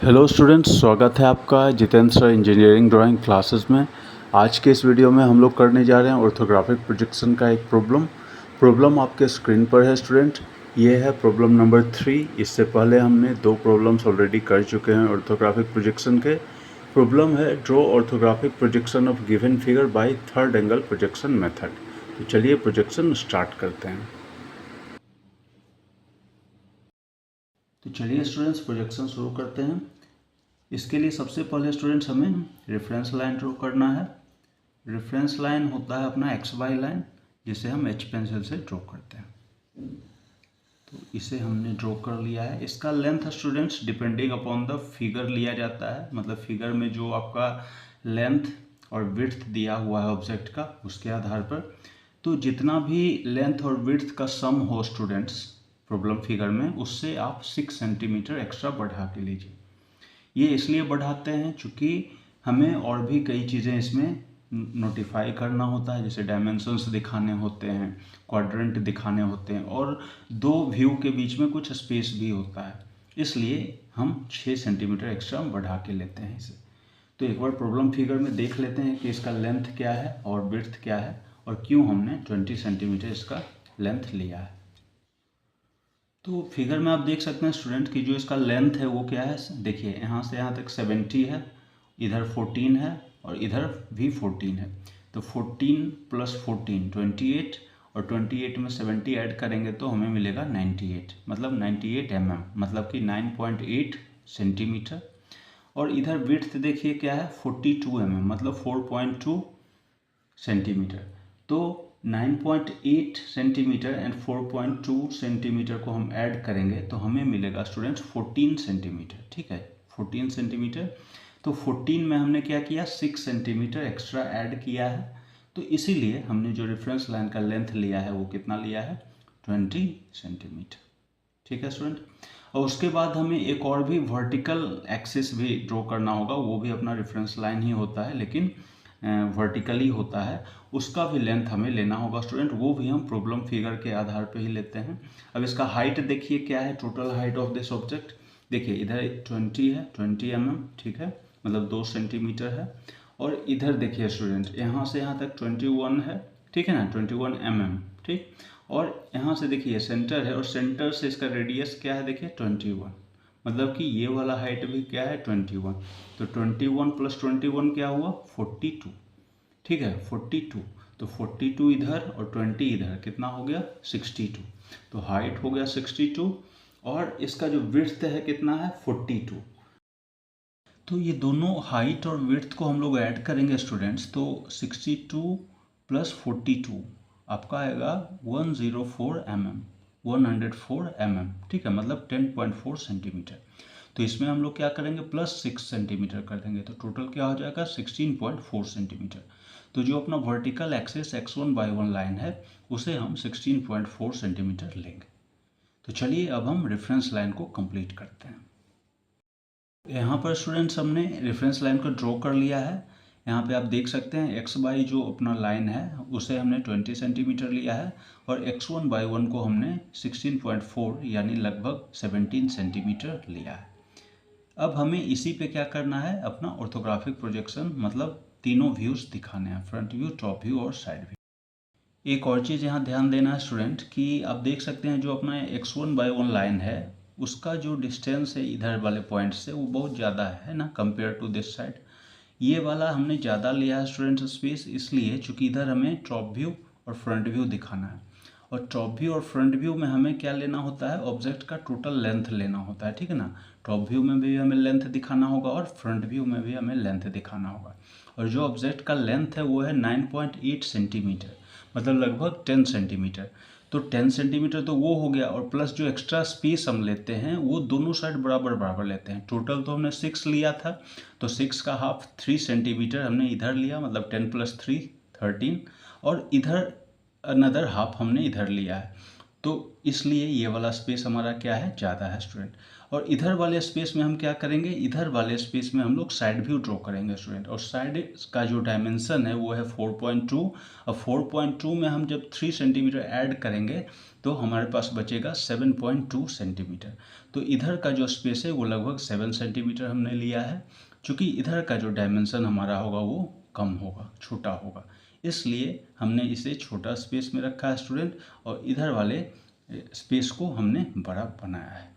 Hello students, स्वागत है आपका जितेंद्र इंजीनियरिंग ड्राइंग क्लासेस में। आज के इस वीडियो में हम लोग करने जा रहे हैं ऑर्थोग्राफिक प्रोजेक्शन का एक प्रॉब्लम आपके स्क्रीन पर है स्टूडेंट। ये है प्रॉब्लम नंबर 3। इससे पहले हमने 2 प्रॉब्लम्स ऑलरेडी कर चुके हैं ऑर्थोग्राफिक प्रोजेक्शन के। प्रॉब्लम है draw orthographic projection of given figure by third angle projection method. तो चलिए प्रोजेक्शन स्टार्ट करते हैं। तो चलिए स्टूडेंट्स प्रोजेक्शन शुरू करते हैं। इसके लिए सबसे पहले स्टूडेंट्स हमें रेफरेंस लाइन ड्रॉ करना है। रेफरेंस लाइन होता है अपना एक्स वाई लाइन, जिसे हम एच पेंसिल से ड्रॉ करते हैं। तो इसे हमने ड्रॉ कर लिया है। इसका length students depending upon the figure लिया जाता है, मतलब फिगर में जो आपका लेंथ और विड्थ दिया हुआ है ऑब्जेक्ट का, उसके आधार पर। तो जितना भी लेंथ और विड्थ का सम हो स्टूडेंट्स प्रॉब्लम फिगर में, उससे आप 6 सेंटीमीटर एक्स्ट्रा बढ़ा के लीजिए। ये इसलिए बढ़ाते हैं क्योंकि हमें और भी कई चीज़ें इसमें नोटिफाई करना होता है, जैसे डायमेंशंस दिखाने होते हैं, क्वाड्रेंट दिखाने होते हैं, और 2 व्यू के बीच में कुछ स्पेस भी होता है। इसलिए हम 6 सेंटीमीटर एक्स्ट्रा बढ़ा के लेते हैं इसे। तो एक बार प्रॉब्लम फिगर में देख लेते हैं कि इसका लेंथ क्या है और विड्थ क्या है, और क्यों हमने 20 सेंटीमीटर इसका लेंथ लिया है। तो फिगर में आप देख सकते हैं स्टूडेंट कि जो इसका लेंथ है वो क्या है। देखिए यहाँ से यहाँ तक 70 है, इधर 14 है और इधर भी 14 है। तो 14 + 14 28, और 28 में 70 ऐड करेंगे तो हमें मिलेगा 98, मतलब 98 mm, मतलब कि 9.8 सेंटीमीटर। और इधर विड्थ देखिए क्या है, 42 mm, मतलब 4.2 सेंटीमीटर। तो 9.8 सेंटीमीटर एंड 4.2 सेंटीमीटर को हम ऐड करेंगे तो हमें मिलेगा स्टूडेंट्स 14 सेंटीमीटर। ठीक है, 14 सेंटीमीटर। तो 14 में हमने क्या किया, 6 सेंटीमीटर एक्स्ट्रा ऐड किया है। तो इसीलिए हमने जो रेफरेंस लाइन का लेंथ लिया है वो कितना लिया है, 20 सेंटीमीटर। ठीक है स्टूडेंट। और उसके बाद हमें एक और भी वर्टिकल एक्सिस भी ड्रॉ करना होगा। वो भी अपना रेफरेंस लाइन ही होता है, लेकिन वर्टिकली होता है। उसका भी लेंथ हमें लेना होगा स्टूडेंट। वो भी हम प्रॉब्लम फिगर के आधार पे ही लेते हैं। अब इसका हाइट देखिए क्या है, total height of this object. देखिए इधर 20 है, 20 mm, ठीक है, मतलब 2 सेंटीमीटर है। और इधर देखिए स्टूडेंट, यहाँ से यहाँ तक 21 है, ठीक है ना, 21 mm, ठीक। और यहाँ से देखिए सेंटर है, और सेंटर से इसका रेडियस क्या है, देखिए 21, मतलब कि ये वाला हाइट भी क्या है, 21। तो 21 + 21 क्या हुआ, 42। ठीक है, 42। तो 42 इधर और 20 इधर, कितना हो गया, 62। तो हाइट हो गया 62, और इसका जो विड्थ है कितना है, 42। तो ये दोनों हाइट और विड्थ को हम लोग ऐड करेंगे स्टूडेंट्स, तो 62 + 42 आपका आएगा 104 mm, 104 mm, ठीक है, मतलब 10.4 सेंटीमीटर। तो इसमें हम लोग क्या करेंगे, +6 सेंटीमीटर कर देंगे, तो टोटल क्या हो जाएगा, 16.4 सेंटीमीटर। तो जो अपना वर्टिकल एक्सिस x1/1 लाइन है, उसे हम 16.4 सेंटीमीटर लेंगे। तो चलिए अब हम रेफरेंस लाइन को कंप्लीट करते हैं। यहाँ पर स्टूडेंट्स हमने रेफरेंस लाइन को ड्रॉ कर लिया है। यहाँ पे आप देख सकते हैं एक्स बाई जो अपना लाइन है उसे हमने 20 सेंटीमीटर लिया है, और x1/1 को हमने 16.4 यानी लगभग 17 सेंटीमीटर लिया है। अब हमें इसी पे क्या करना है, अपना ऑर्थोग्राफिक प्रोजेक्शन, मतलब तीनों व्यूज़ दिखाने हैं, फ्रंट व्यू, टॉप व्यू और साइड व्यू। एक और चीज़ यहाँ ध्यान देना है स्टूडेंट कि आप देख सकते हैं जो अपना x1/1 लाइन है, उसका जो डिस्टेंस है इधर वाले पॉइंट से वो बहुत ज़्यादा है ना, कंपेयर टू दिस साइड। ये वाला हमने ज़्यादा लिया है स्टूडेंट स्पेस, इसलिए चूँकि इधर हमें टॉप व्यू और फ्रंट व्यू दिखाना है। और टॉप व्यू और फ्रंट व्यू में हमें क्या लेना होता है, ऑब्जेक्ट का टोटल लेंथ लेना होता है, ठीक है ना। टॉप व्यू में भी हमें लेंथ दिखाना होगा और फ्रंट व्यू में भी हमें लेंथ दिखाना होगा। और जो ऑब्जेक्ट का लेंथ है वो है 9.8 सेंटीमीटर, मतलब लगभग 10 सेंटीमीटर। तो 10 सेंटीमीटर तो वो हो गया, और प्लस जो एक्स्ट्रा स्पेस हम लेते हैं वो दोनों साइड बराबर बराबर लेते हैं। टोटल तो हमने 6 लिया था, तो 6 का हाफ 3 सेंटीमीटर हमने इधर लिया, मतलब 10 + 3 13, और इधर अनदर हाफ हमने इधर लिया है। तो इसलिए ये वाला स्पेस हमारा क्या है, ज़्यादा है स्टूडेंट। और इधर वाले स्पेस में हम क्या करेंगे, इधर वाले स्पेस में हम लोग साइड व्यू ड्रॉ करेंगे स्टूडेंट। और साइड का जो डायमेंशन है वो है 4.2। और 4.2 में हम जब 3 सेंटीमीटर ऐड करेंगे तो हमारे पास बचेगा 7.2 सेंटीमीटर। तो इधर का जो स्पेस है वो लगभग 7 सेंटीमीटर हमने लिया है। चूँकि इधर का जो डायमेंशन हमारा होगा वो कम होगा, छोटा होगा, इसलिए हमने इसे छोटा स्पेस में रखा है स्टूडेंट। और इधर वाले स्पेस को हमने बड़ा बनाया है।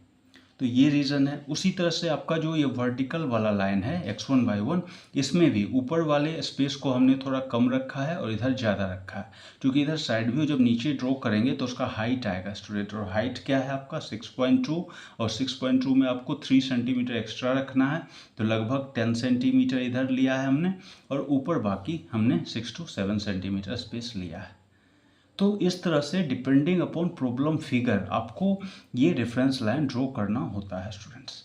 तो ये रीज़न है। उसी तरह से आपका जो ये वर्टिकल वाला लाइन है x1/1, इसमें भी ऊपर वाले स्पेस को हमने थोड़ा कम रखा है और इधर ज़्यादा रखा है, क्योंकि इधर साइड व्यू जब नीचे ड्रॉ करेंगे तो उसका हाइट आएगा स्टूडेंट। और हाइट क्या है आपका 6.2, और 6.2 में आपको 3 सेंटीमीटर एक्स्ट्रा रखना है, तो लगभग 10 सेंटीमीटर इधर लिया है हमने, और ऊपर बाकी हमने 6 to 7 सेंटीमीटर स्पेस लिया है। तो इस तरह से डिपेंडिंग अपॉन प्रॉब्लम फिगर आपको ये रेफरेंस लाइन ड्रॉ करना होता है स्टूडेंट्स।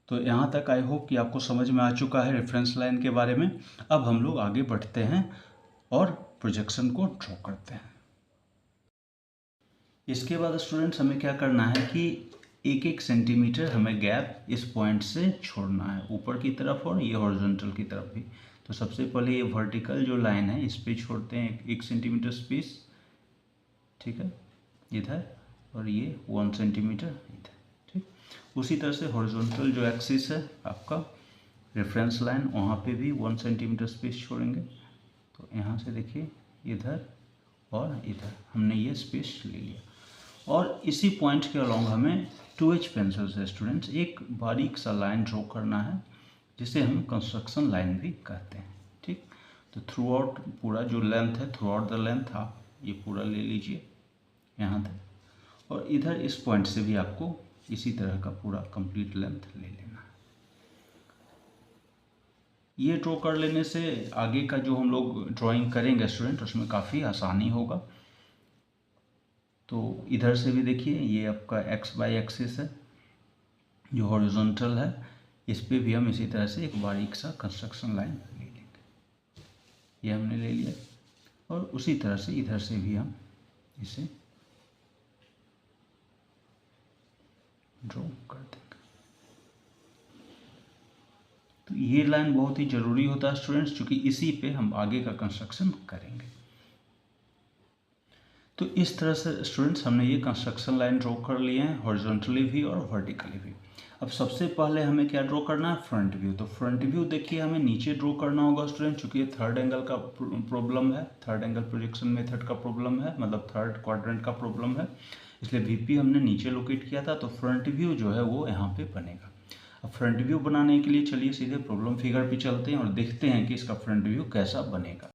तो यहाँ तक आई होप कि आपको समझ में आ चुका है रेफरेंस लाइन के बारे में। अब हम लोग आगे बढ़ते हैं और प्रोजेक्शन को ड्रॉ करते हैं। इसके बाद स्टूडेंट्स हमें क्या करना है कि 1-1 सेंटीमीटर हमें गैप इस पॉइंट से छोड़ना है, ऊपर की तरफ और ये हॉरिजॉन्टल की तरफ भी। तो सबसे पहले ये वर्टिकल जो लाइन है इस पे छोड़ते हैं 1 सेंटीमीटर स्पेस, ठीक है, इधर, और ये 1 सेंटीमीटर इधर, ठीक। उसी तरह से हॉरिजॉन्टल जो एक्सिस है आपका रेफरेंस लाइन, वहाँ पे भी 1 सेंटीमीटर स्पेस छोड़ेंगे। तो यहाँ से देखिए इधर और इधर हमने ये स्पेस ले लिया। और इसी पॉइंट के अलॉन्ग हमें 2H पेंसिल से स्टूडेंट्स एक बारीक सा लाइन ड्रॉ करना है, जिसे हम कंस्ट्रक्शन लाइन भी कहते हैं, ठीक। तो थ्रू आउट पूरा जो लेंथ है, थ्रू आउट द लेंथ आप ये पूरा ले लीजिए यहाँ तक, और इधर इस पॉइंट से भी आपको इसी तरह का पूरा कंप्लीट लेंथ ले लेना है। ये ड्रॉ कर लेने से आगे का जो हम लोग ड्राइंग करेंगे स्टूडेंट उसमें काफ़ी आसानी होगा। तो इधर से भी देखिए ये आपका XY एक्सिस है जो हॉरिजॉन्टल है, इस पे भी हम इसी तरह से एक बारीक सा कंस्ट्रक्शन लाइन ले लेंगे। ये हमने ले लिया, और उसी तरह से इधर से भी हम इसे ड्रॉ कर देंगे। तो ये लाइन बहुत ही ज़रूरी होता है स्टूडेंट्स, क्योंकि इसी पे हम आगे का कंस्ट्रक्शन करेंगे। तो इस तरह से स्टूडेंट्स हमने ये कंस्ट्रक्शन लाइन ड्रॉ कर लिए हैं, हॉरिजॉन्टली भी और वर्टिकली भी। अब सबसे पहले हमें क्या ड्रॉ करना है, फ्रंट व्यू। तो फ्रंट व्यू देखिए हमें नीचे ड्रॉ करना होगा स्टूडेंट, चूँकि ये थर्ड एंगल का प्रॉब्लम है, थर्ड एंगल प्रोजेक्शन मेथड का प्रॉब्लम है, मतलब थर्ड क्वाड्रेंट का प्रॉब्लम है, इसलिए VP हमने नीचे लोकेट किया था। तो फ्रंट व्यू जो है वो यहाँ पे बनेगा। अब फ्रंट व्यू बनाने के लिए चलिए सीधे प्रॉब्लम फिगर पे चलते हैं और देखते हैं कि इसका फ्रंट व्यू कैसा बनेगा।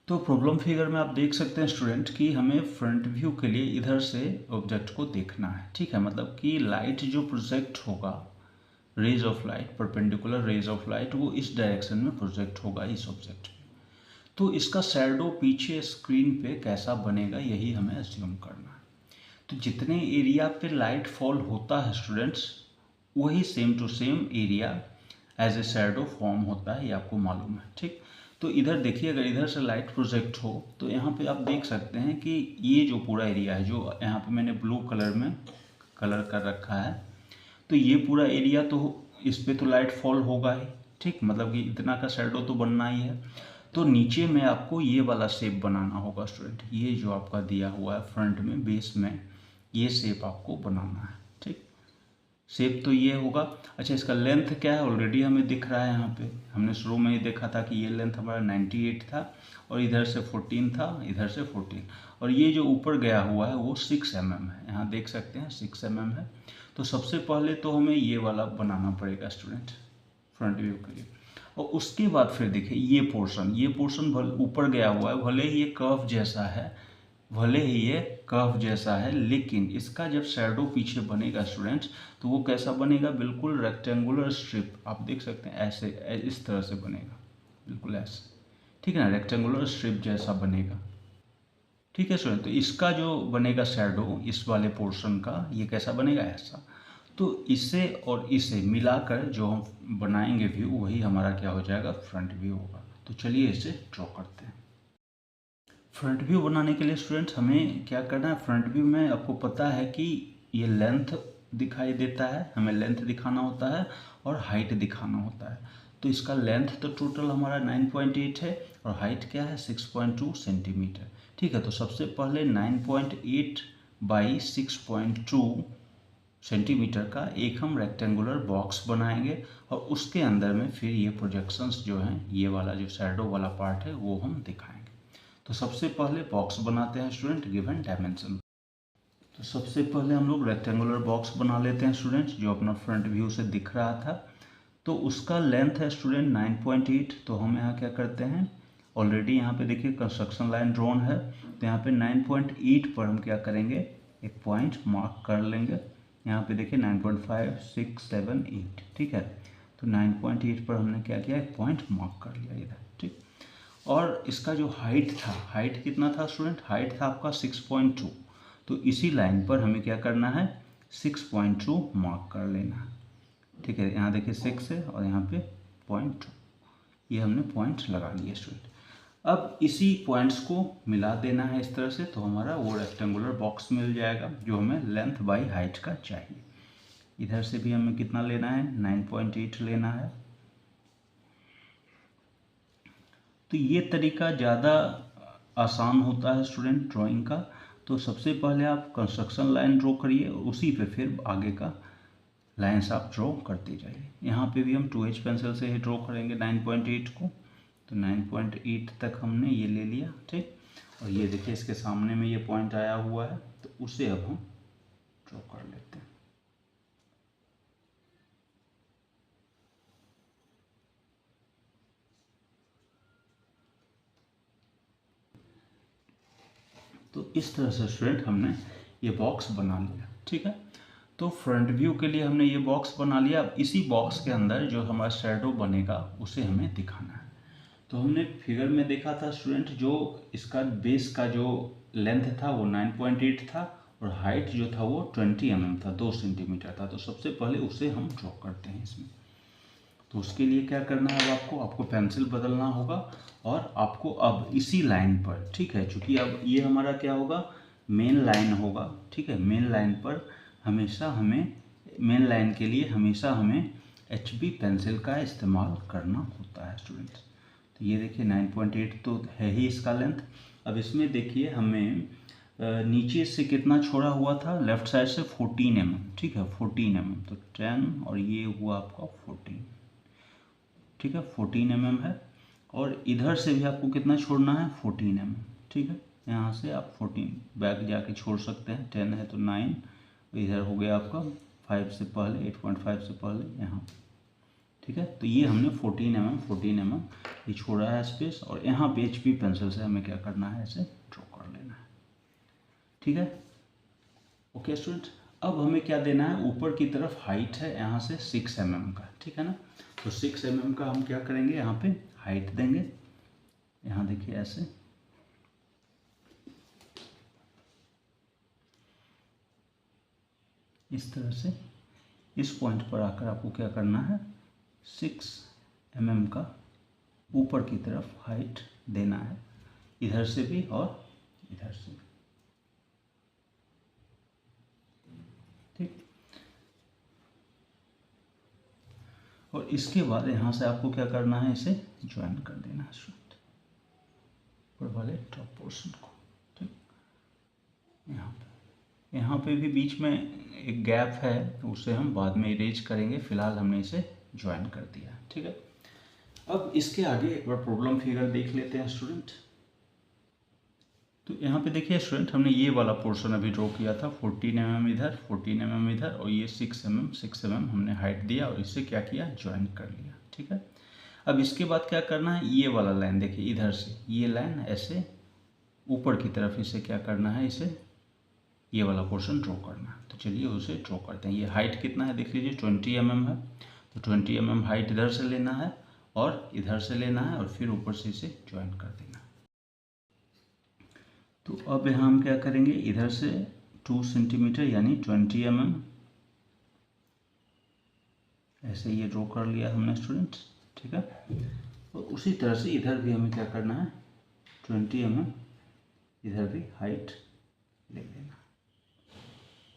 तो प्रॉब्लम फिगर में आप देख सकते हैं स्टूडेंट कि हमें फ्रंट व्यू के लिए इधर से ऑब्जेक्ट को देखना है, ठीक है। मतलब कि लाइट जो प्रोजेक्ट होगा, rays of light, perpendicular rays of light, वो इस डायरेक्शन में प्रोजेक्ट होगा इस ऑब्जेक्ट में। तो इसका शैडो पीछे स्क्रीन पे कैसा बनेगा यही हमें अस्यूम करना है। तो जितने एरिया पे लाइट फॉल होता है स्टूडेंट्स, वही same to same area as a shadow form होता है, ये आपको मालूम है, ठीक। तो इधर देखिए, अगर इधर से लाइट प्रोजेक्ट हो तो यहाँ पे आप देख सकते हैं कि ये जो पूरा एरिया है, जो यहाँ पे मैंने ब्लू कलर में कलर कर रखा है, तो ये पूरा एरिया तो इस पे तो लाइट फॉल होगा ही, ठीक। मतलब कि इतना का शैडो तो बनना ही है। तो नीचे में आपको ये वाला शेप बनाना होगा स्टूडेंट, ये जो आपका दिया हुआ है फ्रंट में बेस में, ये शेप आपको बनाना है, ठीक। शेप तो ये होगा। अच्छा, इसका लेंथ क्या है ऑलरेडी हमें दिख रहा है, यहाँ पे हमने शुरू में ही देखा था कि ये लेंथ हमारा 98 था, और इधर से 14 था, इधर से 14, और ये जो ऊपर गया हुआ है वो 6 mm है, यहाँ देख सकते हैं 6 mm है। तो सबसे पहले तो हमें ये वाला बनाना पड़ेगा स्टूडेंट फ्रंट व्यू के लिए, और उसके बाद फिर देखिए ये पोर्शन ऊपर गया हुआ है, भले ही ये कर्व जैसा है, भले ही ये कर्व जैसा है, लेकिन इसका जब शैडो पीछे बनेगा स्टूडेंट्स तो वो कैसा बनेगा, बिल्कुल रेक्टेंगुलर स्ट्रिप, आप देख सकते हैं ऐसे, इस तरह से बनेगा, बिल्कुल ऐसे, ठीक है ना, रेक्टेंगुलर स्ट्रिप जैसा बनेगा, ठीक है स्टूडेंट। तो इसका जो बनेगा शैडो इस वाले पोर्शन का, ये कैसा बनेगा, ऐसा। तो इसे और इसे मिलाकर जो हम बनाएंगे व्यू, वही हमारा क्या हो जाएगा, फ्रंट व्यू होगा। तो चलिए इसे ड्रॉ करते हैं। फ्रंट व्यू बनाने के लिए स्टूडेंट्स हमें क्या करना है, फ्रंट व्यू में आपको पता है कि ये लेंथ दिखाई देता है, हमें लेंथ दिखाना होता है और हाइट दिखाना होता है। तो इसका लेंथ तो टोटल हमारा 9.8 है और हाइट क्या है 6.2 सेंटीमीटर। ठीक है, तो सबसे पहले 9.8 बाई 6.2 सेंटीमीटर का एक हम रेक्टेंगुलर बॉक्स बनाएंगे और उसके अंदर में फिर ये प्रोजेक्शंस जो हैं, ये वाला जो शैडो वाला पार्ट है वो हम दिखाएंगे। तो सबसे पहले बॉक्स बनाते हैं स्टूडेंट गिवन डायमेंशन। तो सबसे पहले हम लोग रेक्टेंगुलर बॉक्स बना लेते हैं स्टूडेंट्स, जो अपना फ्रंट व्यू से दिख रहा था। तो उसका लेंथ है स्टूडेंट 9.8। तो हम यहाँ क्या करते हैं, ऑलरेडी यहाँ पे देखिए कंस्ट्रक्शन लाइन ड्रॉन है, तो यहाँ पे 9.8 पर हम क्या करेंगे, एक पॉइंट मार्क कर लेंगे। यहाँ पे देखिए 9.5 6 7 8, ठीक है। तो 9.8 पर हमने क्या किया, एक पॉइंट मार्क कर लिया इधर, ठीक। और इसका जो हाइट था, हाइट कितना था स्टूडेंट, हाइट था आपका 6.2। तो इसी लाइन पर हमें क्या करना है, 6.2 मार्क कर लेना है, ठीक है। यहाँ देखिए 6 है और यहाँ पे 0.2, ये हमने पॉइंट लगा लिए स्टूडेंट। अब इसी पॉइंट्स को मिला देना है इस तरह से, तो हमारा वो रेक्टेंगुलर बॉक्स मिल जाएगा जो हमें लेंथ बाई हाइट का चाहिए। इधर से भी हमें कितना लेना है, 9.8 लेना है। तो ये तरीका ज़्यादा आसान होता है स्टूडेंट ड्राइंग का। तो सबसे पहले आप कंस्ट्रक्शन लाइन ड्रॉ करिए, उसी पे फिर आगे का लाइन्स आप ड्रॉ करते जाइए। यहाँ पे भी हम 2H पेंसिल से ही ड्रॉ करेंगे 9.8 को। तो 9.8 तक हमने ये ले लिया, ठीक। और ये देखिए इसके सामने में ये पॉइंट आया हुआ है, तो उसे अब हम ड्रॉ कर लेते हैं। तो इस तरह से स्टूडेंट हमने ये बॉक्स बना लिया, ठीक है। तो फ्रंट व्यू के लिए हमने ये बॉक्स बना लिया। अब इसी बॉक्स के अंदर जो हमारा शैडो बनेगा उसे हमें दिखाना है। तो हमने फिगर में देखा था स्टूडेंट, जो इसका बेस का जो लेंथ था वो 9.8 था और हाइट जो था वो 20 mm था, 2 सेंटीमीटर था। तो सबसे पहले उसे हम ड्रॉ करते हैं इसमें। तो उसके लिए क्या करना है, अब आपको पेंसिल बदलना होगा और आपको अब इसी लाइन पर, ठीक है, चूँकि अब ये हमारा क्या होगा, मेन लाइन होगा, ठीक है। मेन लाइन पर हमेशा हमें, मेन लाइन के लिए हमेशा हमें HB पेंसिल का इस्तेमाल करना होता है स्टूडेंट्स। तो ये देखिए 9.8 तो है ही इसका लेंथ। अब इसमें देखिए हमें नीचे से कितना छोड़ा हुआ था, लेफ्ट साइड से 14 mm, ठीक है, 14 mm। तो 10 और ये हुआ आपका 14, ठीक है, 14 mm है। और इधर से भी आपको कितना छोड़ना है, 14 mm, ठीक है। यहाँ से आप 14 बैक जाके छोड़ सकते हैं, 10 है तो 9, इधर हो गया आपका 5 से पहले, 8.5 से पहले यहाँ, ठीक है। तो ये हमने 14 mm ये छोड़ा है स्पेस, और यहाँ पे HB पेंसिल से हमें क्या करना है, ऐसे ड्रॉ कर लेना है, ठीक है। ओके स्टूडेंट, अब हमें क्या देना है, ऊपर की तरफ हाइट है यहाँ से 6 mm का, ठीक है ना। तो 6 mm का हम क्या करेंगे, यहाँ पे हाइट देंगे। यहाँ देखिए ऐसे, इस तरह से इस पॉइंट पर आकर आपको क्या करना है, 6 mm का ऊपर की तरफ हाइट देना है, इधर से भी और इधर से भी, ठीक। और इसके बाद यहाँ से आपको क्या करना है, इसे ज्वाइन कर देना है स्टूडेंट, ऊपर वाले टॉप पोर्शन को, ठीक। यहाँ पे भी बीच में एक गैप है, उसे हम बाद में इरेज करेंगे, फिलहाल हमने इसे ज्वाइन कर दिया, ठीक है। अब इसके आगे एक बार प्रॉब्लम फिगर देख लेते हैं स्टूडेंट। तो यहाँ पे देखिए स्टूडेंट, हमने ये वाला पोर्शन अभी ड्रॉ किया था, 14 mm इधर, 14 mm इधर, और ये 6 mm हमने हाइट दिया और इससे क्या किया, ज्वाइन कर लिया, ठीक है। अब इसके बाद क्या करना है, ये वाला लाइन देखिए, इधर से ये लाइन ऐसे ऊपर की तरफ इसे क्या करना है, इसे ये वाला पोर्शन ड्रॉ करना है। तो चलिए उसे ड्रॉ करते हैं। ये हाइट कितना है देख लीजिए, 20 mm है। तो 20 mm हाइट इधर से लेना है और इधर से लेना है और फिर ऊपर से इसे ज्वाइन कर देना है। तो अब यहाँ हम क्या करेंगे, इधर से 2 सेंटीमीटर यानी 20 mm ऐसे ये ड्रॉ कर लिया हमने स्टूडेंट्स, ठीक है। और उसी तरह से इधर भी हमें क्या करना है, 20 mm इधर भी हाइट ले लेना।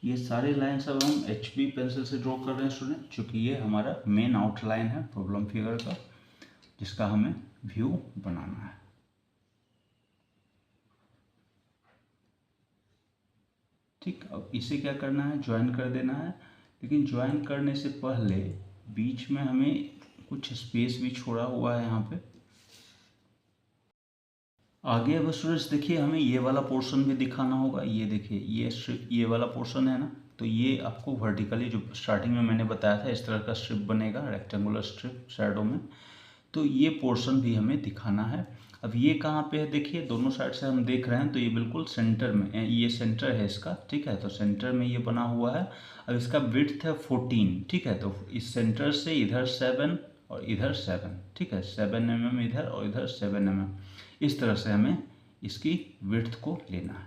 ये सारे लाइन्स अब हम HB पेंसिल से ड्रॉ कर रहे हैं स्टूडेंट, चूँकि ये हमारा मेन आउटलाइन है प्रॉब्लम फिगर का, जिसका हमें व्यू बनाना है। ठीक, अब इसे क्या करना है, ज्वाइन कर देना है। लेकिन ज्वाइन करने से पहले बीच में हमें कुछ स्पेस भी छोड़ा हुआ है यहाँ पे। आगे अब स्टूडेंट्स देखिए, हमें ये वाला पोर्शन भी दिखाना होगा। ये देखिए, ये स्ट्रिप, ये वाला पोर्शन है ना, तो ये आपको वर्टिकली, जो स्टार्टिंग में मैंने बताया था, इस तरह का स्ट्रिप बनेगा, रेक्टेंगुलर स्ट्रिप शैडो में। तो ये पोर्शन भी हमें दिखाना है। अब ये कहाँ पे है, देखिए दोनों साइड से हम देख रहे हैं, तो ये बिल्कुल सेंटर में, ये सेंटर है इसका, ठीक है। तो सेंटर में ये बना हुआ है। अब इसका विड्थ है 14, ठीक है। तो इस सेंटर से इधर 7 और इधर 7, ठीक है। 7 mm इधर और इधर 7 mm, इस तरह से हमें इसकी विड्थ को लेना है।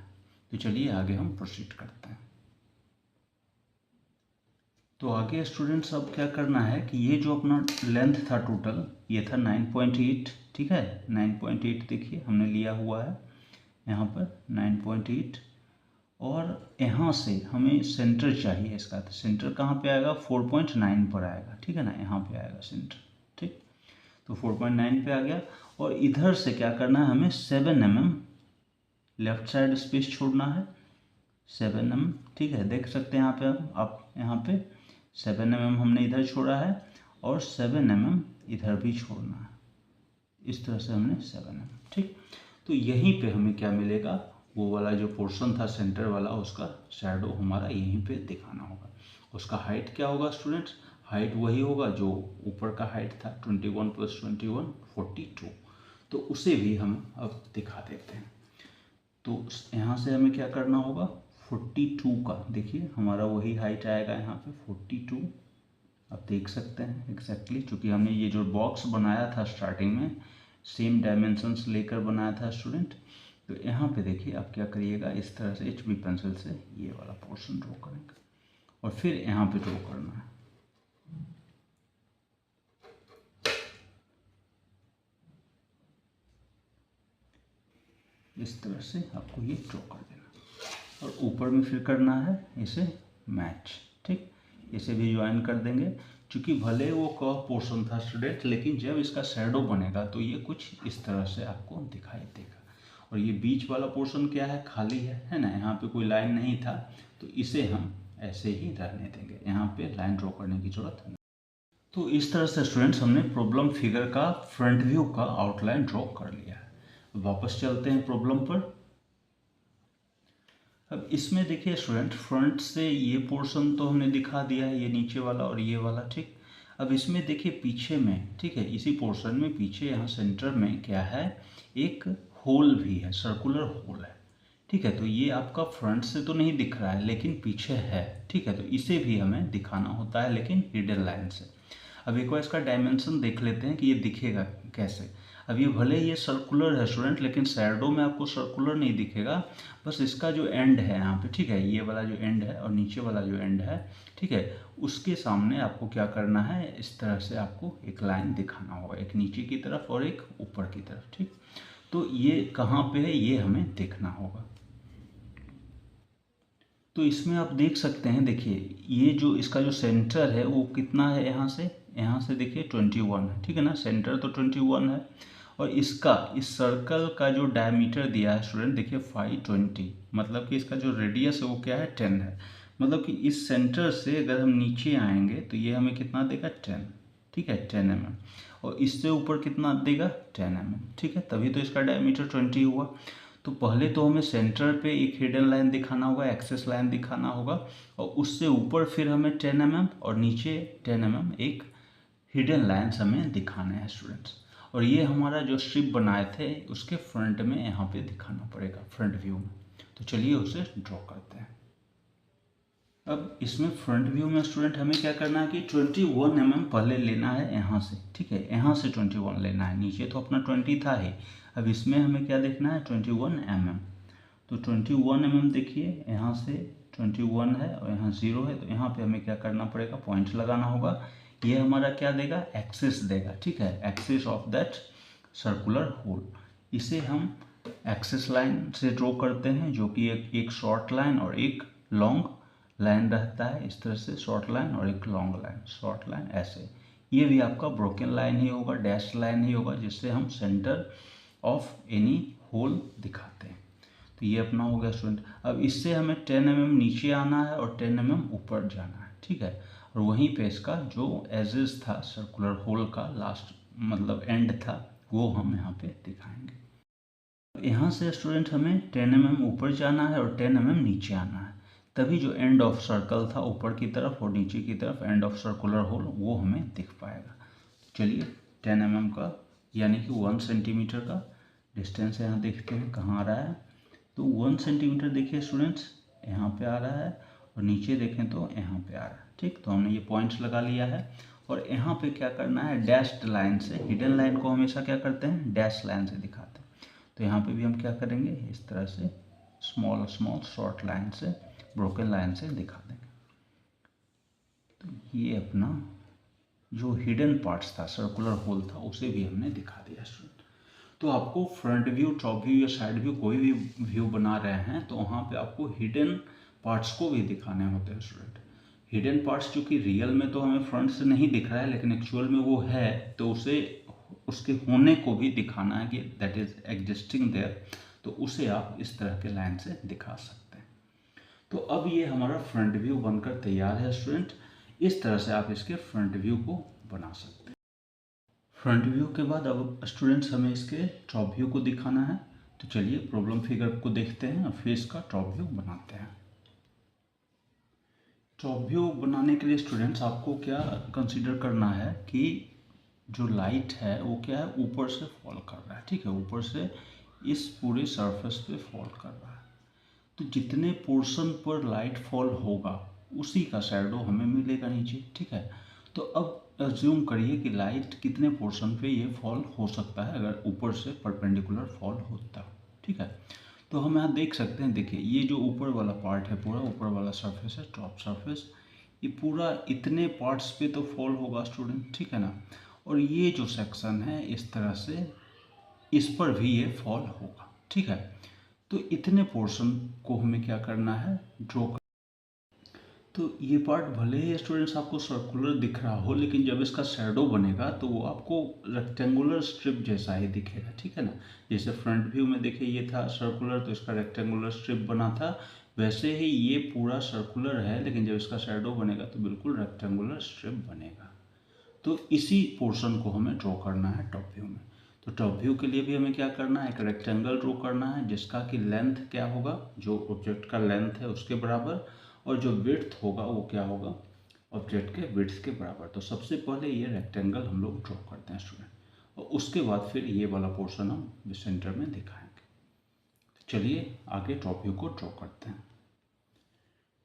तो चलिए आगे हम प्रोसीड करते हैं। तो आगे स्टूडेंट्स अब क्या करना है कि ये जो अपना लेंथ था टोटल, ये था 9.8, ठीक है। 9.8 देखिए हमने लिया हुआ है यहाँ पर 9.8, और यहाँ से हमें सेंटर चाहिए इसका। तो सेंटर कहाँ पे आएगा, 4.9 पर आएगा, ठीक है ना, यहाँ पे आएगा सेंटर, ठीक। तो 4.9 पे आ गया। और इधर से क्या करना है, हमें 7 mm लेफ्ट साइड स्पेस छोड़ना है, 7 mm, ठीक है। देख सकते हैं यहाँ पे आप यहाँ पे 7 mm हमने इधर छोड़ा है और 7 mm इधर भी छोड़ना है। इस तरह से हमने 7 mm, ठीक। तो यहीं पे हमें क्या मिलेगा, वो वाला जो पोर्शन था सेंटर वाला, उसका शैडो हमारा यहीं पे दिखाना होगा। उसका हाइट क्या होगा स्टूडेंट्स, हाइट वही होगा जो ऊपर का हाइट था, 21 + 21 42। तो उसे भी हम अब दिखा देते हैं। तो यहाँ से हमें क्या करना होगा, 42 का, देखिए हमारा वही हाइट आएगा यहाँ पे 42। आप देख सकते हैं एग्जैक्टली, चूँकि हमने ये जो बॉक्स बनाया था स्टार्टिंग में, सेम डायमेंशंस लेकर बनाया था स्टूडेंट। तो यहाँ पे देखिए आप क्या करिएगा, इस तरह से HB पेंसिल से ये वाला पोर्शन ड्रॉ करेंगे और फिर यहाँ पे ड्रॉ करना है। इस तरह से आपको ये ड्रॉ कर देना, और ऊपर में फिर करना है इसे मैच, ठीक। इसे भी ज्वाइन कर देंगे, क्योंकि भले वो कर्व पोर्शन था स्टूडेंट, लेकिन जब इसका शैडो बनेगा तो ये कुछ इस तरह से आपको दिखाई देगा। और ये बीच वाला पोर्शन क्या है, खाली है ना, यहाँ पे कोई लाइन नहीं था, तो इसे हम ऐसे ही रहने देंगे, यहाँ पे लाइन ड्रॉ करने की जरूरत नहीं। तो इस तरह से स्टूडेंट्स हमने प्रॉब्लम फिगर का फ्रंट व्यू का आउटलाइन ड्रॉ कर लिया है। वापस चलते हैं प्रॉब्लम पर। अब इसमें देखिए स्टूडेंट, फ्रंट से ये पोर्शन तो हमने दिखा दिया है, ये नीचे वाला और ये वाला, ठीक। अब इसमें देखिए पीछे में, ठीक है, इसी पोर्शन में पीछे यहाँ सेंटर में क्या है, एक होल भी है, सर्कुलर होल है, ठीक है। तो ये आपका फ्रंट से तो नहीं दिख रहा है, लेकिन पीछे है, ठीक है। तो इसे भी हमें दिखाना होता है, लेकिन हिडन लाइन से। अब एक बार इसका डायमेंशन देख लेते हैं कि ये दिखेगा कैसे। अब ये भले ये सर्कुलर है स्टूडेंट, लेकिन शैडो में आपको सर्कुलर नहीं दिखेगा, बस इसका जो एंड है यहाँ पे, ठीक है, ये वाला जो एंड है और नीचे वाला जो एंड है, ठीक है, उसके सामने आपको क्या करना है, इस तरह से आपको एक लाइन दिखाना होगा, एक नीचे की तरफ और एक ऊपर की तरफ, ठीक। तो ये कहाँ पे है, ये हमें देखना होगा। तो इसमें आप देख सकते हैं, देखिए ये जो इसका जो सेंटर है वो कितना है, यहाँ से देखिए 21 है, ठीक है ना, सेंटर तो 21 है। और इसका, इस सर्कल का जो डायमीटर दिया है स्टूडेंट, देखिए 520, मतलब कि इसका जो रेडियस है वो क्या है, 10 है। मतलब कि इस सेंटर से अगर हम नीचे आएंगे तो ये हमें कितना देगा, 10, ठीक है, 10 mm। और इससे ऊपर कितना देगा, 10 mm, ठीक है। तभी तो इसका डायमीटर 20 हुआ। तो पहले तो हमें सेंटर पे एक हिडन लाइन दिखाना होगा, एक्सेस लाइन दिखाना होगा, और उससे ऊपर फिर हमें 10 mm और नीचे 10 mm एक हिडन लाइन्स हमें दिखाने हैं स्टूडेंट्स। और ये हमारा जो स्ट्रिप बनाए थे उसके फ्रंट में यहाँ पे दिखाना पड़ेगा, फ्रंट व्यू में। तो चलिए उसे ड्रॉ करते हैं। अब इसमें फ्रंट व्यू में स्टूडेंट हमें क्या करना है कि 21 mm पहले लेना है यहाँ से, ठीक है, यहाँ से 21 लेना है, नीचे तो अपना 20 था ही। अब इसमें हमें क्या देखना है, 21 mm। तो 21 mm देखिए, यहाँ से 21 है और यहाँ 0 है, तो यहाँ पे हमें क्या करना पड़ेगा, पॉइंट लगाना होगा। ये हमारा क्या देगा, एक्सिस देगा, ठीक है, axis of that circular hole. इसे हम एक्सिस लाइन से ड्रॉ करते हैं, जो कि एक शॉर्ट लाइन और एक लॉन्ग लाइन रहता है। इस तरह से शॉर्ट लाइन और एक लॉन्ग लाइन, शॉर्ट लाइन ऐसे। ये भी आपका ब्रोकन लाइन ही होगा, डैश लाइन ही होगा, जिससे हम सेंटर ऑफ एनी होल दिखाते हैं। तो ये अपना हो गया स्टूडेंट। अब इससे हमें 10 mm नीचे आना है और 10 mm ऊपर जाना है, ठीक है। और वहीं पे इसका जो एजेस था सर्कुलर होल का, लास्ट मतलब एंड था, वो हम यहाँ पे दिखाएंगे। यहाँ से स्टूडेंट हमें 10 mm ऊपर जाना है और 10 mm नीचे आना है, तभी जो एंड ऑफ सर्कल था ऊपर की तरफ और नीचे की तरफ एंड ऑफ सर्कुलर होल, वो हमें दिख पाएगा। चलिए 10 mm का यानी कि 1 सेंटीमीटर का डिस्टेंस यहाँ देखते हैं कहाँ आ रहा है। तो 1 सेंटीमीटर देखिए स्टूडेंट्स यहाँ पे आ रहा है, और नीचे देखें तो यहाँ पे आ रहा है, ठीक। तो हमने ये पॉइंट्स लगा लिया है, और यहाँ पे क्या करना है, डैश्ड लाइन से, हिडन लाइन को हमेशा क्या करते हैं, डैश लाइन से दिखाते हैं। तो यहाँ पे भी हम क्या करेंगे, इस तरह से स्मॉल स्मॉल शॉर्ट लाइन से, ब्रोकन लाइन से दिखा देंगे। तो ये अपना जो हिडन पार्ट्स था, सर्कुलर होल था, उसे भी हमने दिखा दिया स्टूडेंट। तो आपको फ्रंट व्यू, टॉप व्यू या साइड व्यू, कोई भी व्यू बना रहे हैं तो वहाँ पे आपको हिडन पार्ट्स को भी दिखाने होते हैं स्टूडेंट। हिडन पार्ट्स चूँकि रियल में तो हमें फ्रंट से नहीं दिख रहा है, लेकिन एक्चुअल में वो है, तो उसे उसके होने को भी दिखाना है कि दैट इज एग्जिस्टिंग देयर, तो उसे आप इस तरह के लाइन से दिखा सकते हैं। तो अब ये हमारा फ्रंट व्यू बनकर तैयार है स्टूडेंट। इस तरह से आप इसके फ्रंट व्यू को बना सकते हैं। फ्रंट व्यू के बाद अब स्टूडेंट्स हमें इसके टॉप व्यू को दिखाना है। तो चलिए प्रॉब्लम फिगर को देखते हैं और फिर इसका टॉप व्यू बनाते हैं। टॉप व्यू बनाने के लिए स्टूडेंट्स आपको क्या कंसीडर करना है कि जो लाइट है वो क्या है, ऊपर से फॉल कर रहा है, ठीक है, ऊपर से इस पूरे सरफेस पे फॉल कर रहा है। तो जितने पोर्शन पर लाइट फॉल होगा उसी का शैडो हमें मिलेगा नीचे, ठीक है। तो अब अज्यूम करिए कि लाइट कितने पोर्शन पे ये फॉल हो सकता है अगर ऊपर से परपेंडिकुलर फॉल होता, ठीक है। तो हम यहाँ देख सकते हैं, देखिए ये जो ऊपर वाला पार्ट है, पूरा ऊपर वाला सरफेस है, टॉप सरफेस, ये पूरा इतने पार्ट्स पे तो फॉल होगा स्टूडेंट, ठीक है ना। और ये जो सेक्शन है इस तरह से, इस पर भी ये फॉल होगा, ठीक है। तो इतने पोर्शन को हमें क्या करना है, ड्रॉ कर। तो ये पार्ट भले ही स्टूडेंट्स आपको सर्कुलर दिख रहा हो, लेकिन जब इसका शैडो बनेगा तो वो आपको रेक्टेंगुलर स्ट्रिप जैसा ही दिखेगा, ठीक है ना। जैसे फ्रंट व्यू में देखिए ये था सर्कुलर, तो इसका रेक्टेंगुलर स्ट्रिप बना था, वैसे ही ये पूरा सर्कुलर है, लेकिन जब इसका शैडो बनेगा तो बिल्कुल रेक्टेंगुलर स्ट्रिप बनेगा। तो इसी पोर्शन को हमें ड्रॉ करना है टॉप व्यू में। तो टॉप व्यू के लिए भी हमें क्या करना है, एक रेक्टेंगल ड्रॉ करना है, जिसका कि लेंथ क्या होगा, जो ऑब्जेक्ट का लेंथ है उसके बराबर, और जो विड्थ होगा वो क्या होगा, ऑब्जेक्ट के विड्थ के बराबर। तो सबसे पहले ये रेक्टेंगल हम लोग ड्रॉ करते हैं स्टूडेंट, और उसके बाद फिर ये वाला पोर्शन हम सेंटर में दिखाएंगे। तो चलिए आगे टॉप व्यू को ड्रॉ करते हैं।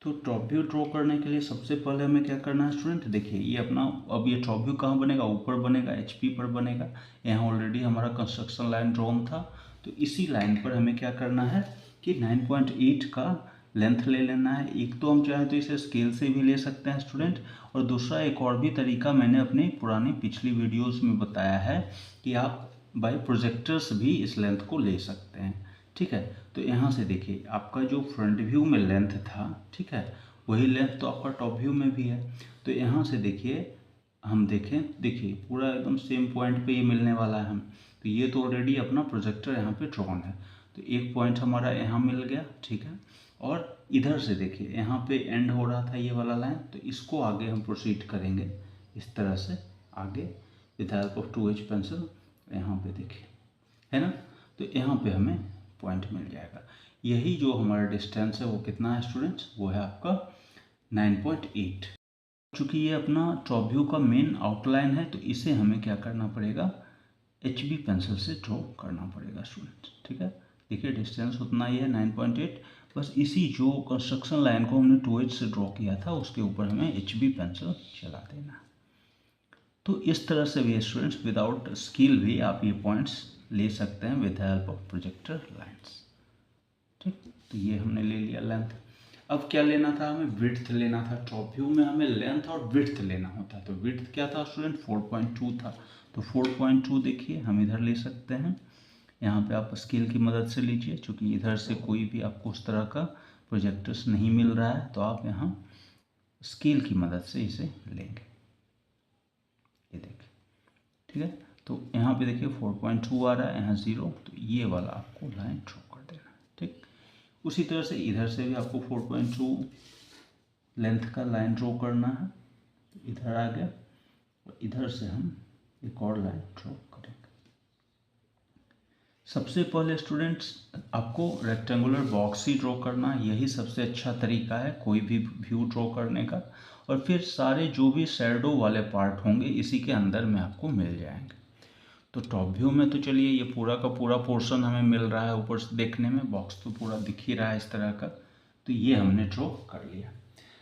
तो टॉप व्यू ड्रॉ करने के लिए सबसे पहले हमें क्या करना है स्टूडेंट, देखिए ये अपना, अब ये टॉप व्यू कहाँ बनेगा, ऊपर बनेगा, एचपी पर बनेगा। यहाँ ऑलरेडी हमारा कंस्ट्रक्शन लाइन ड्रॉन था, तो इसी लाइन पर हमें क्या करना है कि 9.8 का लेंथ ले लेना है। एक तो हम चाहें तो इसे स्केल से भी ले सकते हैं स्टूडेंट, और दूसरा एक और भी तरीका मैंने अपनी पुरानी पिछली वीडियोज़ में बताया है कि आप बाय प्रोजेक्टर्स भी इस लेंथ को ले सकते हैं, ठीक है। तो यहाँ से देखिए आपका जो फ्रंट व्यू में लेंथ था, ठीक है, वही लेंथ तो आपका टॉप व्यू में भी है। तो यहाँ से देखिए, हम देखें, देखिए पूरा एकदम सेम पॉइंट पे ये मिलने वाला है हम। तो ये तो ऑलरेडी अपना प्रोजेक्टर यहाँ पे ड्रॉन है, तो एक पॉइंट हमारा यहाँ मिल गया, ठीक है। और इधर से देखिए यहाँ पे एंड हो रहा था ये वाला लाइन, तो इसको आगे हम प्रोसीड करेंगे इस तरह से आगे with help of 2H pencil. यहाँ पे देखिए, है ना। तो यहाँ पे हमें पॉइंट मिल जाएगा। यही जो हमारा डिस्टेंस है वो कितना है स्टूडेंट्स, वो है आपका 9.8। चूँकि ये अपना टॉप व्यू का मेन आउटलाइन है, तो इसे हमें क्या करना पड़ेगा, HB पेंसिल से ड्रॉ करना पड़ेगा स्टूडेंट्स, ठीक है। देखिए डिस्टेंस उतना ही है 9.8, बस इसी जो कंस्ट्रक्शन लाइन को हमने 2H से ड्रॉ किया था उसके ऊपर हमें HB पेंसिल चला देना है। तो इस तरह से भी स्टूडेंट्स विदाउट स्केल भी आप ये पॉइंट्स ले सकते हैं with help of projector lines, ठीक। तो ये हमने ले लिया लेंथ। अब क्या लेना था, हमें विड्थ लेना था। टॉप व्यू में हमें लेंथ और विड्थ लेना होता है। तो विड्थ क्या था स्टूडेंट, 4.2 था। तो 4.2 देखिए हम इधर ले सकते हैं, यहाँ पे आप स्केल की मदद से लीजिए, क्योंकि इधर से कोई भी आपको उस तरह का प्रोजेक्टर्स नहीं मिल रहा है, तो आप यहाँ स्केल की मदद से इसे लेंगे। ये देखिए, ठीक है। तो यहाँ पे देखिए 4.2 आ रहा है, यहाँ 0, तो ये वाला आपको लाइन ड्रॉ कर देना है, ठीक। उसी तरह से इधर से भी आपको 4.2 लेंथ का लाइन ड्रॉ करना है। तो इधर आ गया और इधर से हम एक और लाइन ड्रॉ करेंगे। सबसे पहले स्टूडेंट्स आपको रेक्टेंगुलर बॉक्स ही ड्रॉ करना है, यही सबसे अच्छा तरीका है कोई भी व्यू ड्रॉ करने का। और फिर सारे जो भी शैडो वाले पार्ट होंगे इसी के अंदर में आपको मिल जाएंगे। तो टॉप व्यू में तो चलिए ये पूरा का पूरा पोर्शन हमें मिल रहा है, ऊपर से देखने में बॉक्स तो पूरा दिख ही रहा है इस तरह का, तो ये हमने ड्रॉ कर लिया।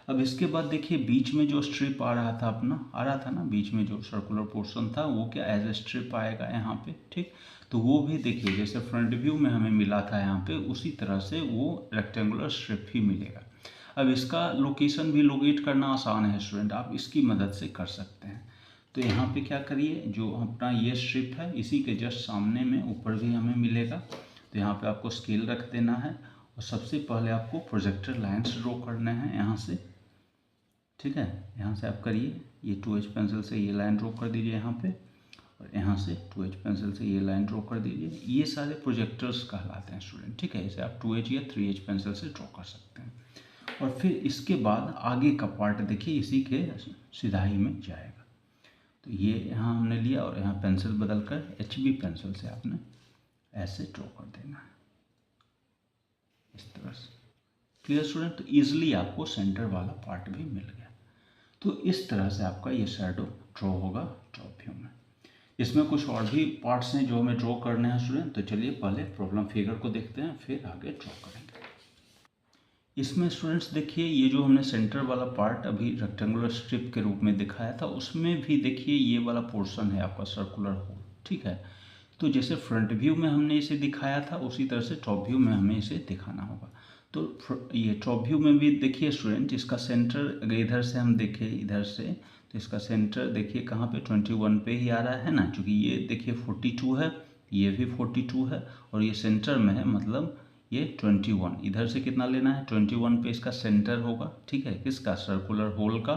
अब इसके बाद देखिए बीच में जो स्ट्रिप आ रहा था ना, बीच में जो सर्कुलर पोर्शन था वो क्या एज ए स्ट्रिप आएगा यहाँ पे, ठीक। तो वो भी देखिए जैसे फ्रंट व्यू में हमें मिला था यहाँ पे, उसी तरह से वो रेक्टेंगुलर स्ट्रिप ही मिलेगा। अब इसका लोकेशन भी लोकेट करना आसान है स्टूडेंट, आप इसकी मदद से कर सकते हैं। तो यहाँ पे क्या करिए, जो अपना ये स्ट्रिप है इसी के जस्ट सामने में ऊपर भी हमें मिलेगा, तो यहाँ पे आपको स्केल रख देना है और सबसे पहले आपको प्रोजेक्टर लाइन्स ड्रॉ करने हैं यहाँ से, ठीक है। यहाँ से आप करिए, ये 2H पेंसिल से ये लाइन ड्रॉ कर दीजिए यहाँ पे, और यहाँ से 2H पेंसिल से ये लाइन ड्रॉ कर दीजिए। ये सारे प्रोजेक्टर्स कहलाते हैं स्टूडेंट, ठीक है। इसे आप 2H या 3H पेंसिल से ड्रॉ कर सकते हैं। और फिर इसके बाद आगे का पार्ट देखिए इसी के सिधाई में जाएगा। तो ये यहाँ हमने लिया और यहाँ पेंसिल बदल कर HB पेंसिल से आपने ऐसे ड्रॉ कर देना है इस तरह से। Clear student? तो ईजिली आपको सेंटर वाला पार्ट भी मिल गया। तो इस तरह से आपका ये शैडो ड्रॉ होगा टॉप व्यू में। इसमें कुछ और भी पार्ट्स हैं जो हमें ड्रॉ करने हैं स्टूडेंट, तो चलिए पहले प्रॉब्लम फिगर को देखते हैं फिर आगे ड्रॉ करेंगे। इसमें स्टूडेंट्स देखिए ये जो हमने सेंटर वाला पार्ट अभी रेक्टेंगुलर स्ट्रिप के रूप में दिखाया था, उसमें भी देखिए ये वाला पोर्शन है आपका सर्कुलर होल, ठीक है। तो जैसे फ्रंट व्यू में हमने इसे दिखाया था उसी तरह से टॉप व्यू में हमें इसे दिखाना होगा। तो ये टॉप व्यू में भी देखिए स्टूडेंट, इसका सेंटर अगर इधर से हम देखें इधर से, तो इसका सेंटर देखिए कहाँ पे 21 पे ही आ रहा है ना, क्योंकि ये देखिए 42 है, ये भी 42 है और ये सेंटर में है, मतलब ये 21। इधर से कितना लेना है, 21 पे इसका सेंटर होगा, ठीक है, किसका, सर्कुलर होल का।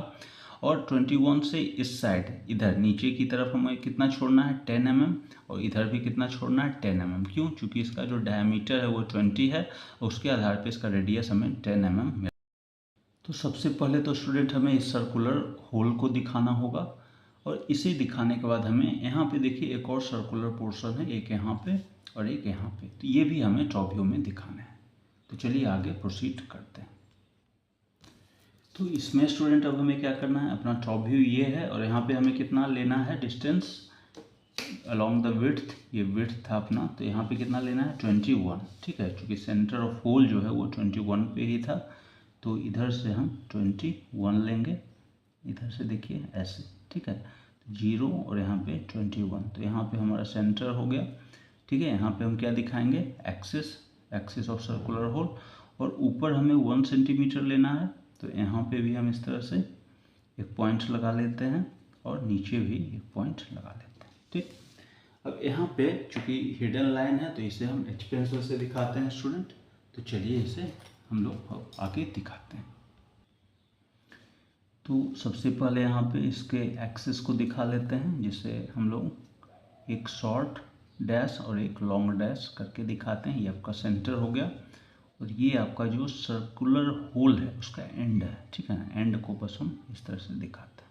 और 21 से इस साइड इधर नीचे की तरफ हमें कितना छोड़ना है, 10 mm, और इधर भी कितना छोड़ना है, 10 mm। क्यों? क्योंकि इसका जो डायमीटर है वो 20 है और उसके आधार पे इसका रेडियस हमें 10 mm मिला। तो सबसे पहले तो स्टूडेंट हमें इस सर्कुलर होल को दिखाना होगा, और इसे दिखाने के बाद हमें यहाँ पे देखिए एक और सर्कुलर पोर्शन है, एक यहाँ पे और एक यहाँ पे, तो ये भी हमें टॉप व्यू में दिखाना है। तो चलिए आगे प्रोसीड करते हैं। तो इसमें स्टूडेंट अब हमें क्या करना है, अपना टॉप व्यू ये है और यहाँ पे हमें कितना लेना है डिस्टेंस अलोंग द विड्थ, ये विड्थ था अपना, तो यहाँ पे कितना लेना है 21, ठीक है। क्योंकि सेंटर ऑफ होल जो है वो 21 पे ही था, तो इधर से हम 21 लेंगे, इधर से देखिए ऐसे, ठीक है। 0 और यहाँ पे 21, तो यहाँ पे हमारा सेंटर हो गया, ठीक है। यहाँ पे हम क्या दिखाएंगे, एक्सिस ऑफ सर्कुलर होल, और ऊपर हमें 1 सेंटीमीटर लेना है, तो यहाँ पे भी हम इस तरह से एक पॉइंट लगा लेते हैं और नीचे भी एक पॉइंट लगा लेते हैं, ठीक। अब यहाँ पे चूँकि हिडन लाइन है तो इसे हम H पेंसिल से दिखाते हैं स्टूडेंट, तो चलिए इसे हम लोग आगे दिखाते हैं। तो सबसे पहले यहाँ पे इसके एक्सिस को दिखा लेते हैं, जिसे हम लोग एक शॉर्ट डैश और एक लॉन्ग डैश करके दिखाते हैं। ये आपका सेंटर हो गया और ये आपका जो सर्कुलर होल है उसका एंड है, ठीक है ना। एंड को बस हम इस तरह से दिखाते हैं।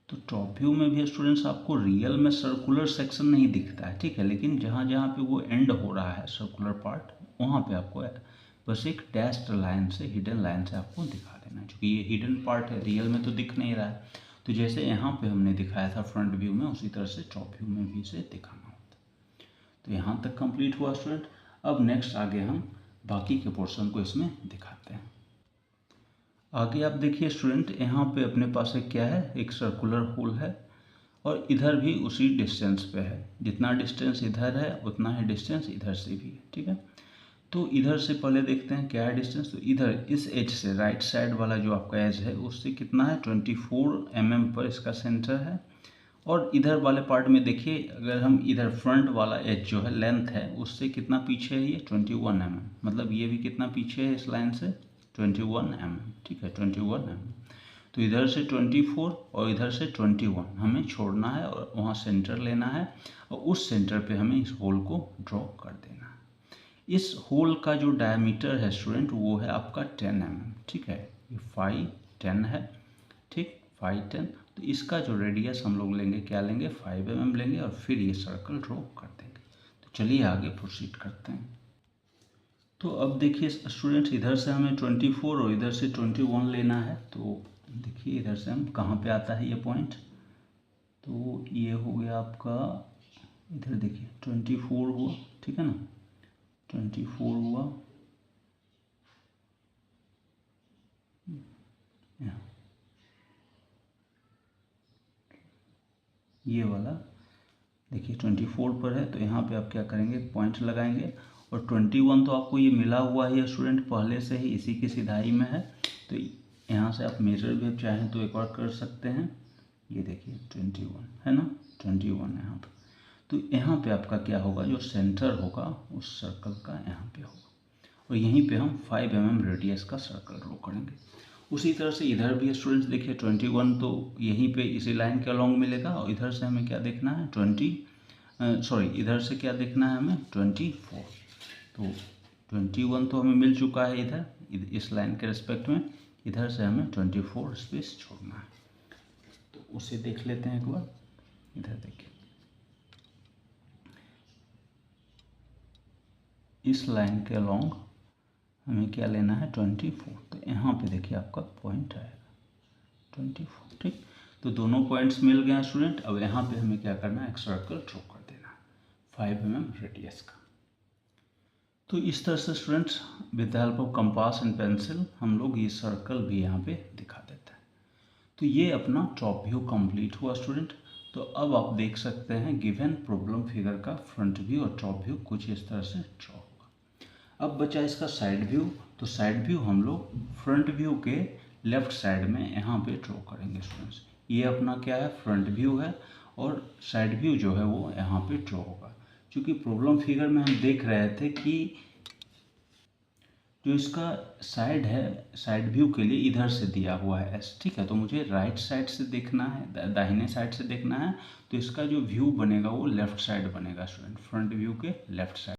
तो टॉप व्यू में भी स्टूडेंट्स आपको रियल में सर्कुलर सेक्शन नहीं दिखता है, ठीक है, लेकिन जहाँ जहाँ पे वो एंड हो रहा है सर्कुलर पार्ट, वहाँ पे आपको बस एक डैश्ड लाइन से, हिडन लाइन से आपको दिखा देना है, क्योंकि ये हिडन पार्ट है, रियल में तो दिख नहीं रहा है। तो जैसे यहाँ पे हमने दिखाया था फ्रंट व्यू में, उसी तरह से टॉप व्यू में भी इसे दिखाना होता है। तो यहाँ तक कंप्लीट हुआ स्टूडेंट। अब नेक्स्ट आगे हम बाकी के पोर्शन को इसमें दिखाते हैं। आगे आप देखिए स्टूडेंट, यहाँ पे अपने पास एक क्या है, एक सर्कुलर होल है और इधर भी उसी डिस्टेंस पे है, जितना डिस्टेंस इधर है उतना ही डिस्टेंस इधर से भी है, ठीक है। तो इधर से पहले देखते हैं क्या है डिस्टेंस। तो इधर इस एज से, राइट साइड वाला जो आपका एज है उससे कितना है 24 mm पर इसका सेंटर है, और इधर वाले पार्ट में देखिए, अगर हम इधर फ्रंट वाला एज जो है लेंथ है उससे कितना पीछे है, ये 21 mm, मतलब ये भी कितना पीछे है इस लाइन से, 21 mm, ठीक है 21 mm। तो इधर से 24 और इधर से 21 हमें छोड़ना है और वहाँ सेंटर लेना है और उस सेंटर पे हमें इस होल को ड्रॉ कर देना है। इस होल का जो डायमीटर है स्टूडेंट वो है आपका 10 mm, ठीक है, ये 5 10 है, ठीक 5 10। तो इसका जो रेडियस हम लोग लेंगे, क्या लेंगे, 5 mm लेंगे और फिर ये सर्कल ड्रॉ कर देंगे। तो चलिए आगे प्रोसीड करते हैं। तो अब देखिए स्टूडेंट्स, इधर से हमें 24 और इधर से 21 लेना है। तो देखिए इधर से हम कहाँ पे आता है ये पॉइंट, तो ये हो गया आपका, इधर देखिए 24 हुआ, ठीक है ना, 24 हुआ यहाँ, ये वाला देखिए 24 पर है। तो यहाँ पे आप क्या करेंगे, पॉइंट लगाएंगे और 21 तो आपको ये मिला हुआ है स्टूडेंट पहले से ही, इसी की सिधाई में है। तो यहाँ से आप मेजर भी चाहें तो एक और कर सकते हैं। ये देखिए 21 है ना, 21 यहाँ पर। तो यहाँ पे आपका क्या होगा, जो सेंटर होगा उस सर्कल का यहाँ पे होगा और यहीं पे हम 5 mm रेडियस का सर्कल ड्रॉ करेंगे। उसी तरह से इधर भी स्टूडेंट्स देखिए 21 तो यहीं पे इसी लाइन के अलोंग मिलेगा और इधर से हमें क्या देखना है, इधर से क्या देखना है हमें, 24। तो 21 तो हमें मिल चुका है इधर इस लाइन के रिस्पेक्ट में, इधर से हमें 24 स्पेस छोड़ना है। तो उसे देख लेते हैं एक बार। इधर देखिए इस लाइन के अलोंग हमें क्या लेना है, 24। तो यहाँ पे देखिए आपका पॉइंट आएगा 24, ठीक। तो दोनों पॉइंट्स मिल गए स्टूडेंट। अब यहाँ पे हमें क्या करना है, एक सर्कल ड्रॉ कर देना है 5 mm रेडियस का। तो इस तरह से students with the help of compass and pencil हम लोग ये सर्कल भी यहाँ पे दिखा देते हैं। तो ये अपना टॉप व्यू कंप्लीट हुआ स्टूडेंट। तो अब आप देख सकते हैं गिवन प्रॉब्लम फिगर का फ्रंट व्यू और टॉप व्यू कुछ इस तरह से ड्रॉ होगा। अब बचा इसका साइड व्यू। तो साइड व्यू हम लोग फ्रंट व्यू के लेफ्ट साइड में यहाँ पे ड्रॉ करेंगे स्टूडेंट्स। ये अपना क्या है, फ्रंट व्यू है और साइड व्यू जो है वो यहाँ पे ड्रॉ होगा। क्योंकि प्रॉब्लम फिगर में हम देख रहे थे कि जो इसका साइड है, साइड व्यू के लिए इधर से दिया हुआ है एस, ठीक है। तो मुझे राइट साइड से देखना है, दाहिने साइड से देखना है। तो इसका जो व्यू बनेगा वो लेफ्ट साइड बनेगा स्टूडेंट, फ्रंट व्यू के लेफ्ट साइड।